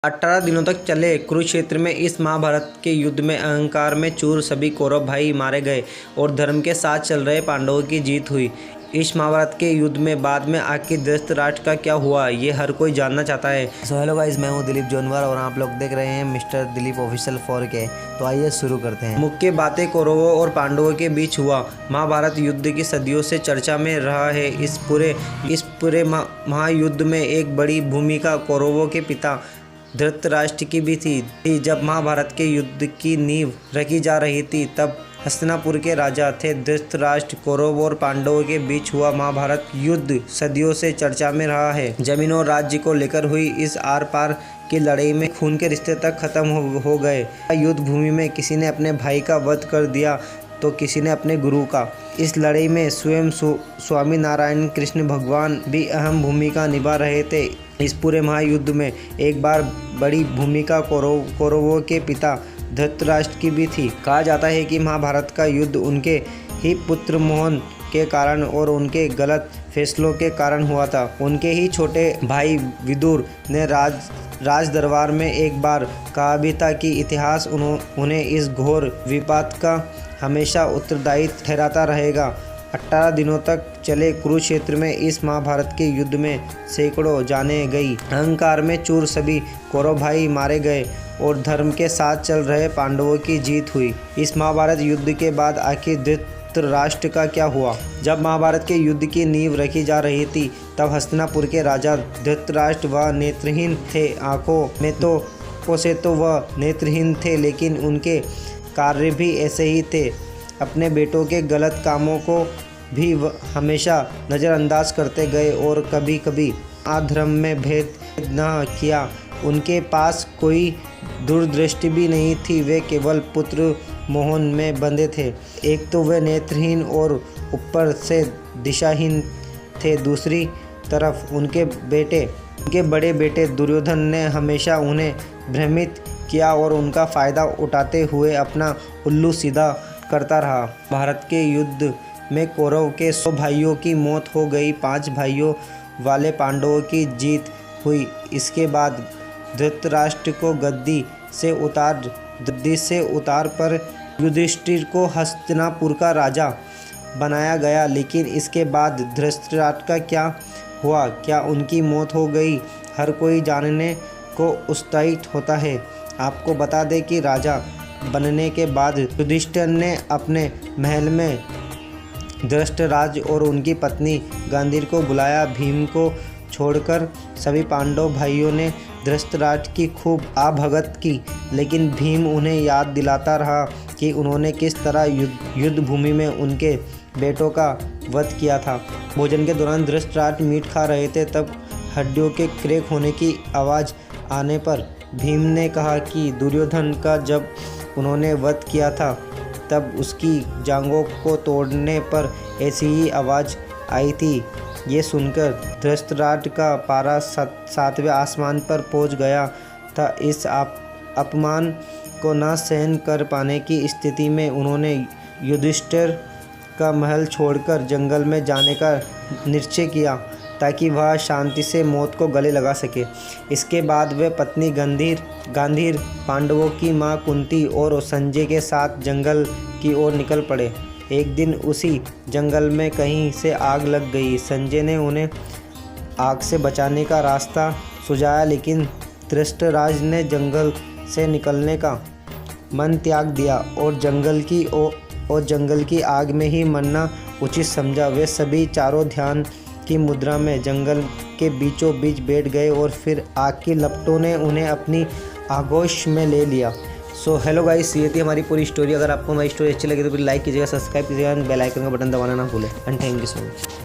18 दिनों तक चले कुरुक्षेत्र में इस महाभारत के युद्ध में अहंकार में चूर सभी कौरव भाई मारे गए और धर्म के साथ चल रहे पांडवों की जीत हुई। इस महाभारत के युद्ध में बाद में आखिर धृतराष्ट्र का क्या हुआ, ये हर कोई जानना चाहता है। हेलो गाइस, मैं हूं दिलीप जोनवर और आप लोग देख रहे हैं मिस्टर दिलीप ऑफिशियल 4K। तो आइए शुरू करते हैं। मुख्य बातें कौरवों और पांडवों के बीच हुआ। महाभारत युद्ध की सदियों से चर्चा में रहा है। इस पूरे महायुद्ध में एक बड़ी भूमिका कौरवों के पिता धृतराष्ट्र की भी थी। जब महाभारत के युद्ध की नींव रखी जा रही थी तब हस्तिनापुर के राजा थे धृतराष्ट्र। कौरव और पांडवों के बीच हुआ महाभारत युद्ध सदियों से चर्चा में रहा है। जमीन और राज्य को लेकर हुई इस आर पार की लड़ाई में खून के रिश्ते तक खत्म हो गए। युद्ध भूमि में किसी ने अपने भाई का वध कर दिया तो किसी ने अपने गुरु का। इस लड़ाई में स्वयं स्वामी नारायण कृष्ण भगवान भी अहम भूमिका निभा रहे थे। इस पूरे महायुद्ध में एक बार बड़ी भूमिका कौरवों के पिता धृतराष्ट्र की भी थी। कहा जाता है कि महाभारत का युद्ध उनके ही पुत्र मोहन के कारण और उनके गलत फैसलों के कारण हुआ था। उनके ही छोटे भाई विदुर ने राज दरबार में एक बार कहा भी था कि इतिहास उन्हें इस घोर विपात का हमेशा उत्तरदायी ठहराता रहेगा। 18 दिनों तक चले कुरुक्षेत्र में इस महाभारत के युद्ध में सैकड़ों जाने गई। अहंकार में चूर सभी कौरव भाई मारे गए और धर्म के साथ चल रहे पांडवों की जीत हुई। इस महाभारत युद्ध के बाद आखिर धृतराष्ट्र का क्या हुआ? जब महाभारत के युद्ध की नींव रखी जा रही थी तब हस्तिनापुर के राजा धृतराष्ट्र वह नेत्रहीन थे। आंखों में से तो वह नेत्रहीन थे, लेकिन उनके कार्य भी ऐसे ही थे। अपने बेटों के गलत कामों को भी हमेशा नज़रअंदाज करते गए और कभी कभी अधर्म में भेद न किया। उनके पास कोई दूरदृष्टि भी नहीं थी। वे केवल पुत्र मोहन में बंधे थे। एक तो वे नेत्रहीन और ऊपर से दिशाहीन थे। दूसरी तरफ उनके बड़े बेटे दुर्योधन ने हमेशा उन्हें भ्रमित किया और उनका फ़ायदा उठाते हुए अपना उल्लू सीधा करता रहा। भारत के युद्ध में कौरव के 100 भाइयों की मौत हो गई। 5 भाइयों वाले पांडवों की जीत हुई। इसके बाद धृतराष्ट्र को गद्दी से उतार पर युधिष्ठिर को हस्तिनापुर का राजा बनाया गया। लेकिन इसके बाद धृतराष्ट्र का क्या हुआ? क्या उनकी मौत हो गई? हर कोई जानने को उत्साहित होता है। आपको बता दें कि राजा बनने के बाद युधिष्ठिर ने अपने महल में धृतराज और उनकी पत्नी गांधारी को बुलाया। भीम को छोड़कर सभी पांडव भाइयों ने धृतराष्ट्र की खूब आभगत की, लेकिन भीम उन्हें याद दिलाता रहा कि उन्होंने किस तरह युद्ध भूमि में उनके बेटों का वध किया था। भोजन के दौरान धृतराष्ट्र मीट खा रहे थे, तब हड्डियों के क्रैक होने की आवाज़ आने पर भीम ने कहा कि दुर्योधन का जब उन्होंने वध किया था तब उसकी जांघों को तोड़ने पर ऐसी ही आवाज़ आई थी। ये सुनकर धृतराष्ट्र का पारा 7वें आसमान पर पहुंच गया था। इस अपमान को न सहन कर पाने की स्थिति में उन्होंने युधिष्ठिर का महल छोड़कर जंगल में जाने का निश्चय किया ताकि वह शांति से मौत को गले लगा सके। इसके बाद वे पत्नी गांधारी, पांडवों की मां कुंती और संजय के साथ जंगल की ओर निकल पड़े। एक दिन उसी जंगल में कहीं से आग लग गई। संजय ने उन्हें आग से बचाने का रास्ता सुझाया, लेकिन धृतराष्ट्र ने जंगल से निकलने का मन त्याग दिया और जंगल की आग में ही मरना उचित समझा। वे सभी चारों ध्यान की मुद्रा में जंगल के बीचों बीच बैठ गए और फिर आग की लपटों ने उन्हें अपनी आगोश में ले लिया। सो हेलो गाइस, ये थी हमारी पूरी स्टोरी। अगर आपको हमारी स्टोरी अच्छी लगी तो फिर लाइक कीजिएगा, सब्सक्राइब कीजिएगा, बेल आइकन का बटन दबाना ना भूलें। And thank you so much.